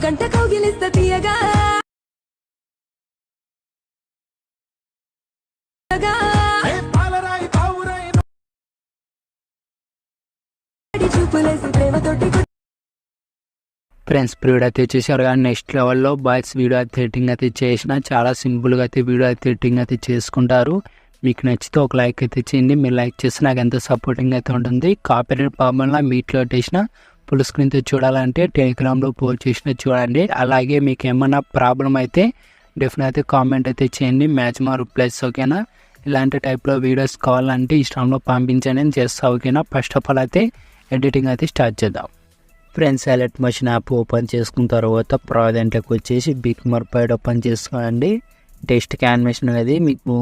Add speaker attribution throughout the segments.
Speaker 1: గంట కౌగిలిస్తా తీయగా చూపులేసి ప్రేమతోటి
Speaker 2: ఫ్రెండ్స్ వీడియో అయితే చేశారు కానీ నెక్స్ట్ లెవెల్లో బాయ్స్ వీడియో అయితే ఎడిటింగ్ అయితే చేసిన చాలా సింపుల్గా అయితే వీడియో అయితే ఎడిటింగ్ అయితే చేసుకుంటారు. మీకు నచ్చితే ఒక లైక్ అయితే చేయండి. మీరు లైక్ చేస్తే నాకు ఎంత సపోర్టింగ్ అయితే ఉంటుంది. కాపీరైట్ ప్రాబ్లంలో మీట్లో చేసిన ఫుల్ స్క్రీన్తో చూడాలంటే టెలిగ్రామ్లో పోస్ట్ చేసిన చూడండి. అలాగే మీకు ఏమన్నా ప్రాబ్లం అయితే డెఫినెట్ కామెంట్ అయితే చేయండి. మ్యాక్సిమం రిప్లైస్ ఓకేనా. ఇలాంటి టైప్లో వీడియోస్ కావాలంటే ఇన్స్టాగ్రామ్లో పంపించండి నేను చేస్తా ఓకేనా. ఫస్ట్ ఆఫ్ ఆల్ అయితే ఎడిటింగ్ అయితే స్టార్ట్ చేద్దాం. Friends select machine app open చేసుకున్న తర్వాత ప్రాజెక్ట్లోకి వచ్చేసి బిగ్మార్క్ ప్యాడ్ ఓపెన్ చేసుకోండి. టెస్ట్ యానిమేషన్ అనేది మీకు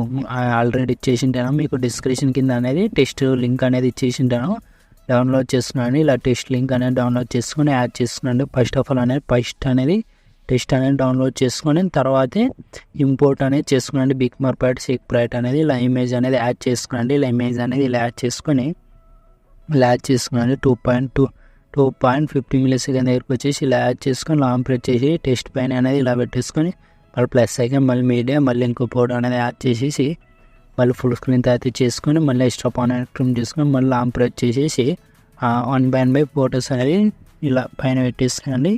Speaker 2: ఆల్రెడీ ఇచ్చేసింటాను. మీకు డిస్క్రిప్షన్ కింద అనేది టెస్ట్ లింక్ అనేది ఇచ్చేసింటాను. డౌన్లోడ్ చేసుకున్నాను. ఇలా టెస్ట్ లింక్ అనేది డౌన్లోడ్ చేసుకొని యాడ్ చేసుకున్నాను. ఫస్ట్ ఆఫ్ ఆల్ అనేది టెస్ట్ అనేది డౌన్లోడ్ చేసుకొని తర్వాతే ఇంపోర్ట్ అనేది చేసుకున్నాండి. బిగ్మార్క్ ప్యాడ్ షేక్ ప్రైట్ అనేది ఇలా ఇమేజ్ అనేది యాడ్ చేసుకున్నాండి. ఇలా ఇమేజ్ అనేది ఇలా యాడ్ చేసుకున్నాను. 2.50 మిల్లీసెకండ్ దగ్గరకు వచ్చేసి ఇలా యాడ్ చేసుకొని లాంగ్ ప్రెస్ చేసి టెస్ట్ పైన అనేది ఇలా పెట్టేసుకొని మళ్ళీ ప్లస్ సెకండ్ మళ్ళీ మీడియా మళ్ళీ ఇంకో ఫోటో అనేది యాడ్ చేసేసి మళ్ళీ ఫుల్ స్క్రీన్ అయితే చేసుకొని మళ్ళీ ఎక్స్ట్రా పాయింట్ ట్రిమ్ చేసుకొని మళ్ళీ లాంగ్ ప్రెస్ చేసేసి 1/5 ఫోటోస్ అనేది ఇలా పైన పెట్టేసుకోండి.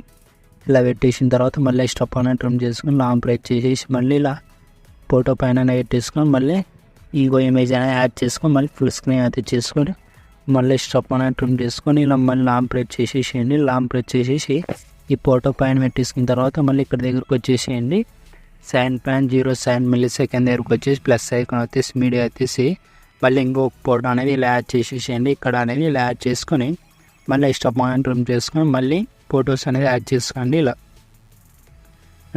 Speaker 2: ఇలా పెట్టేసిన తర్వాత మళ్ళీ ఎక్స్ట్రా పాయింట్ ట్రిమ్ చేసుకొని లాంగ్ ప్రెస్ చేసేసి మళ్ళీ ఇలా ఫోటో పైన పెట్టేసుకొని మళ్ళీ ఈగో ఇమేజ్ అనేది యాడ్ చేసుకొని మళ్ళీ ఫుల్ స్క్రీన్ అయితే చేసుకొని మళ్ళీ స్టప్ అనేది ట్రిమ్ చేసుకొని ఇలా మళ్ళీ లాంగ్ ప్రెస్ చేసేసేయండి. లాంగ్ ప్రెస్ చేసేసి ఈ ఫోటో పైన పెట్టేసుకున్న తర్వాత మళ్ళీ ఇక్కడ దగ్గరకు వచ్చేసేయండి. 7.07 మిల్లీసెకండ్ దగ్గరకు వచ్చేసి ప్లస్ ఐకాన్ వచ్చేసి మీడియా వచ్చేసి మళ్ళీ ఇంకొక ఫోటో అనేది ఇలా యాడ్ చేసేసేయండి. ఇక్కడ అనేది ఇలా యాడ్ చేసుకొని మళ్ళీ స్టప్ అనేది ట్రిమ్ చేసుకొని మళ్ళీ ఫొటోస్ అనేది యాడ్ చేసుకోండి. ఇలా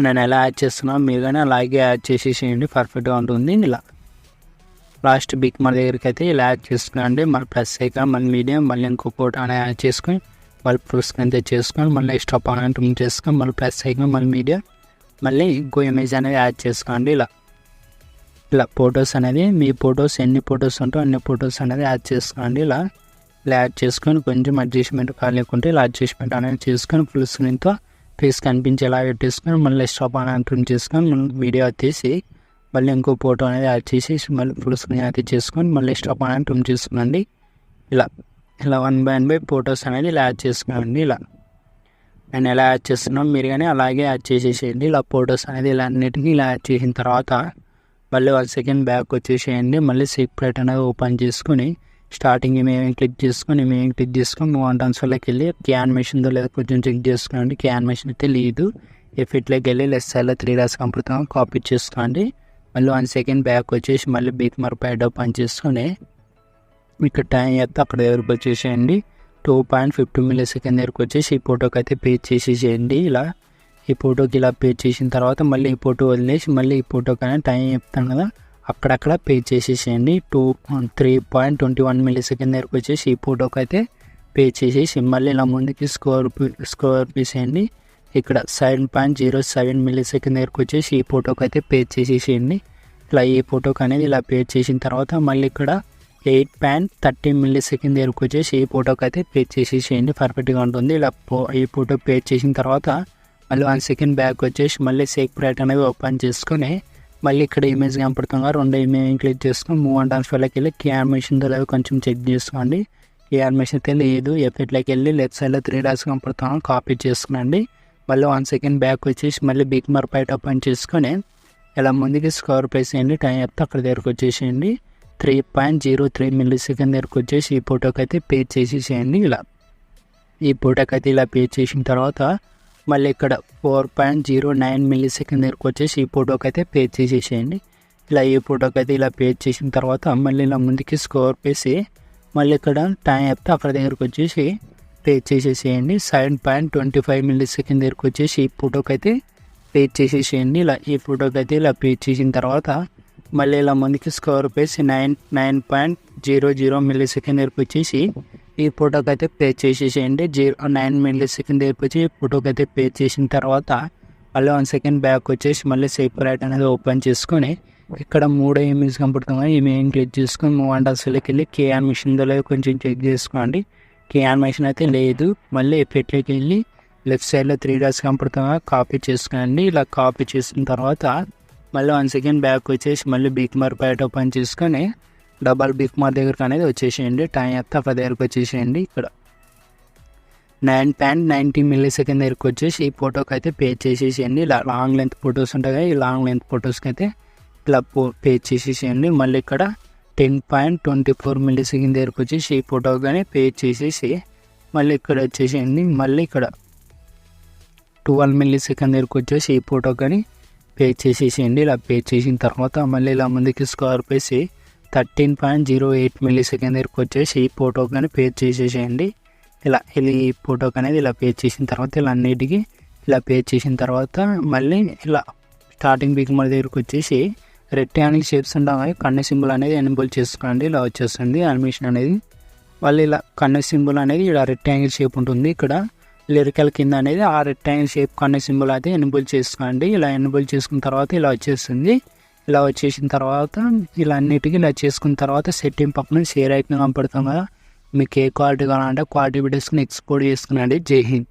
Speaker 2: నేను ఎలా యాడ్ చేస్తున్నాను మీరు కానీ అలాగే యాడ్ చేసేసేయండి. పర్ఫెక్ట్గా ఉంటుంది. ఇలా లాస్ట్ బిగ్మార్క్ దగ్గరికి అయితే ఇలా యాడ్ చేసుకోండి. మళ్ళీ ప్లస్ ఐకాన్ మళ్ళీ మీడియం మళ్ళీ ఇంకో ఫోటో అనేది యాడ్ చేసుకొని మళ్ళీ ఫుల్ స్క్రీన్ అయితే చేసుకొని మళ్ళీ స్టాప్ అనేది ట్రిమ్ చేసుకొని మళ్ళీ ప్లస్ ఐకాన్ మళ్ళీ మీడియం మళ్ళీ ఇంకో ఇమేజ్ అనేది యాడ్ చేసుకోండి. ఇలా ఫొటోస్ అనేది మీ ఫొటోస్ ఎన్ని ఫొటోస్ ఉంటో అన్ని ఫొటోస్ అనేది యాడ్ చేసుకోండి. ఇలా యాడ్ చేసుకొని కొంచెం అడ్జస్ట్మెంట్ కాలేకుంటే ఇలా అడ్జస్ట్మెంట్ అనేది చేసుకొని ఫుల్ స్క్రీన్తో ఫేస్ కనిపించేలా పెట్టేసుకొని మళ్ళీ స్టాప్ అనేది ట్రిమ్ చేసుకొని మళ్ళీ వీడియో వచ్చేసి మళ్ళీ ఇంకో ఫోటో అనేది యాడ్ చేసి మళ్ళీ ఫుల్ స్క్రీన్ అయితే చేసుకొని మళ్ళీ స్టాప్ అనేది ట్రిమ్ చేసుకోండి. ఇలా 1/5 ఫొటోస్ అనేది ఇలా యాడ్ చేసుకోండి. ఇలా నేను ఎలా యాడ్ చేస్తున్నాం మీరు కానీ అలాగే యాడ్ చేసేసేయండి. ఇలా ఫొటోస్ అనేది ఇలా అన్నిటికీ ఇలా యాడ్ చేసిన తర్వాత మళ్ళీ 1 సెకండ్ బ్యాక్ వచ్చేసేయండి. మళ్ళీ షేక్ ప్రైట్ అనేది ఓపెన్ చేసుకొని స్టార్టింగ్ మేము క్లిక్ చేసుకొని మూవ్ ఆన్ ట్రాన్స్ఫర్లోకి వెళ్ళి యానిమేషన్తో లేదా కొంచెం చెక్ చేసుకోండి. యానిమేషన్ అయితే లేదు. ఎఫెక్ట్లోకి వెళ్ళి లెఫ్ట్ సైడ్లో 3 డాట్స్ కంప్లీట్గా కాపీ చేసుకోండి. మళ్ళీ 1 సెకండ్ బ్యాక్ వచ్చేసి మళ్ళీ బిగ్మార్క్ ప్యాడ్ ఓపెన్ చేసుకొని ఇక్కడ టైం అయితే అక్కడ దగ్గరకు వచ్చేసేయండి. 2.50 మిల్లీసెకండ్ దగ్గరకు వచ్చేసి ఈ ఫోటోకి అయితే పేజ్ చేసేసేయండి. ఇలా ఈ ఫోటోకి ఇలా పేజ్ చేసిన తర్వాత మళ్ళీ ఈ ఫోటో వదిలేసి మళ్ళీ ఈ ఫోటోకి అనేది టైం చెప్తాను కదా అక్కడక్కడ పేజ్ చేసేసేయండి. 3.21 మిల్లీసెకండ్ దగ్గరకు వచ్చేసి ఈ ఫోటోకి అయితే పేజ్ చేసేసి మళ్ళీ ఇలా ముందుకి స్క్రోల్ తీసేయండి. ఇక్కడ 7.07 మిల్లీసెకండ్ దగ్గరకు వచ్చేసి ఈ ఫోటోకి అయితే పేజ్ చేసేసేయండి. ఇలా ఈ ఫోటోకి అనేది ఇలా పేజ్ చేసిన తర్వాత మళ్ళీ ఇక్కడ 8.30 మిల్లీసెకండ్ దగ్గరకు వచ్చేసి ఈ ఫోటోకి అయితే పేజ్ చేసేసేయండి. పర్ఫెక్ట్గా ఉంటుంది. ఇలా ఈ ఫోటో పేజ్ చేసిన తర్వాత మళ్ళీ 1 సెకండ్ బ్యాక్ వచ్చేసి మళ్ళీ షేక్ ప్రైట్ అనేది ఓపెన్ చేసుకొని మళ్ళీ ఇక్కడ ఇమేజ్ కనపడుతుంది 2 ఇమేజ్ క్లిక్ చేసుకొని మూవ్ ఆన్ ట్రాన్స్ఫర్లోకి వెళ్ళి యానిమేషన్తో లేదు కొంచెం చెక్ చేసుకోండి. యానిమేషన్ అయితే లేదు. ఎఫెక్ట్లోకి వెళ్ళి లెఫ్ట్ సైడ్లో 3 డాట్స్ కనపడుతున్నాను కాపీ చేసుకునండి. మళ్ళీ 1 సెకండ్ బ్యాక్ వచ్చేసి మళ్ళీ బిగ్మార్క్ ప్యాడ్ ఓపెన్ చేసుకొని ఇలా ముందుకి స్క్రోల్ చేయండి. టైం చెప్తే అక్కడ దగ్గరకు వచ్చేసేయండి. 3.03 మిల్లీసెకండ్ దగ్గరకు వచ్చేసి ఈ ఫోటోకి అయితే పేజ్ చేసేసేయండి. ఇలా ఈ ఫోటోకి అయితే ఇలా పేజ్ చేసిన తర్వాత మళ్ళీ ఇక్కడ 4.09 మిల్లీసెకండ్ దగ్గరకు వచ్చేసి ఈ ఫోటోకి అయితే పేజ్ చేసేసేయండి. ఇలా ఈ ఫోటోకి అయితే ఇలా పేజ్ చేసిన తర్వాత మళ్ళీ ఇలా ముందుకి స్క్రోల్ చేసి మళ్ళీ ఇక్కడ టైం చెప్తే అక్కడ దగ్గరకు వచ్చేసి పేజ్ చేసేసేయండి. 7.25 మిల్లీసెకండ్ దగ్గరకు వచ్చేసి ఈ ఫోటోకి అయితే పేజ్ చేసేసేయండి. ఇలా ఈ ఫోటోకి అయితే ఇలా పేజ్ చేసిన తర్వాత మళ్ళీ ఇలా ముందుకి స్క్రోల్ చేసి 9.00 మిల్లీసెకండ్ దగ్గరకు వచ్చేసి ఈ ఫోటోకి అయితే పేజ్ చేసేసేయండి. 9 మిల్లీసెకండ్ దగ్గరకు వచ్చి ఈ ఫోటోకి అయితే పేజ్ చేసిన తర్వాత మళ్ళీ 1 సెకండ్ బ్యాక్ వచ్చేసి మళ్ళీ షేక్ ప్రైట్ అనేది ఓపెన్ చేసుకొని ఇక్కడ 3 ఇమేజ్ కనపడుతుంది. ఇమేజ్ క్లిక్ చేసుకొని మూవ్ అండ్ అసలుకి వెళ్ళి యానిమేషన్లో కొంచెం చెక్ చేసుకోండి. యానిమేషన్ అయితే లేదు. మళ్ళీ ఎఫెక్ట్లోకి వెళ్ళి లెఫ్ట్ సైడ్లో 3 డాట్స్ కనపడుతుందా కాపీ చేసుకోండి. ఇలా కాపీ చేసిన తర్వాత మళ్ళీ 1 సెకండ్ బ్యాక్ వచ్చేసి మళ్ళీ బిగ్ మార్ ప్యాడ్ ఓపెన్ చేసుకొని డబల్ బిగ్ మార్ దగ్గరకు అనేది వచ్చేసేయండి. టైం అయితే అక్కడ దగ్గరకు వచ్చేసేయండి. ఇక్కడ 9.90 మిల్లీ సెకండ్ దగ్గరకు వచ్చేసి ఈ ఫోటోకి అయితే పే చేసేసేయండి. ఇలా లాంగ్ లెంత్ ఫొటోస్ ఉంటాయి కదా, ఈ లాంగ్ లెంత్ ఫొటోస్కి అయితే ఇలా పే చేసేసేయండి. మళ్ళీ ఇక్కడ 10.24 మిల్లీ సెకండ్ దగ్గరకు వచ్చేసి ఈ ఫోటో కానీ పే చేసేసి మళ్ళీ ఇక్కడ వచ్చేసేయండి. మళ్ళీ ఇక్కడ 12 మిల్లీ సెకండ్ దగ్గరకు వచ్చేసి ఈ ఫోటో కానీ పే చేసేసేయండి. ఇలా పే చేసిన తర్వాత మళ్ళీ ఇలా ముందుకి స్క్రోల్ చేసి 13.08 మిల్లీ సెకండ్ దగ్గరకు వచ్చేసి ఈ ఫోటో కానీ పే చేసేసేయండి. ఇలా ఈ ఫోటోకి అనేది ఇలా పే చేసిన తర్వాత ఇలా అన్నిటికీ ఇలా పే చేసిన తర్వాత మళ్ళీ ఇలా స్టార్టింగ్ బిగ్ మార్ దగ్గరకు వచ్చేసి రెక్టాంగిల్ షేప్స్ ఉంటాయి, కన్ను సింబల్ అనేది ఎనేబుల్ చేసుకోండి. ఇలా వచ్చేస్తుంది యానిమేషన్ అనేది. మళ్ళీ ఇలా కన్ను సింబల్ అనేది ఇలా రెక్టాంగిల్ షేప్ ఉంటుంది. ఇక్కడ లిరికల్ కింద అనేది ఆ రెక్టాంగిల్ షేప్ కన్ను సింబల్ అయితే ఎనేబుల్ చేసుకోండి. ఇలా ఎనేబుల్ చేసుకున్న తర్వాత ఇలా వచ్చేస్తుంది. ఇలా వచ్చేసిన తర్వాత ఇలా అన్నిటికీ ఇలా చేసుకున్న తర్వాత సెట్టింగ్ పక్కన షేర్ ఐకాన్ కనపడుతుంది కదా, మీకు ఏ క్వాలిటీ కావాలంటే క్వాలిటీ వీడియోస్ని ఎక్స్పోర్ట్ చేసుకునండి. జై హింద్.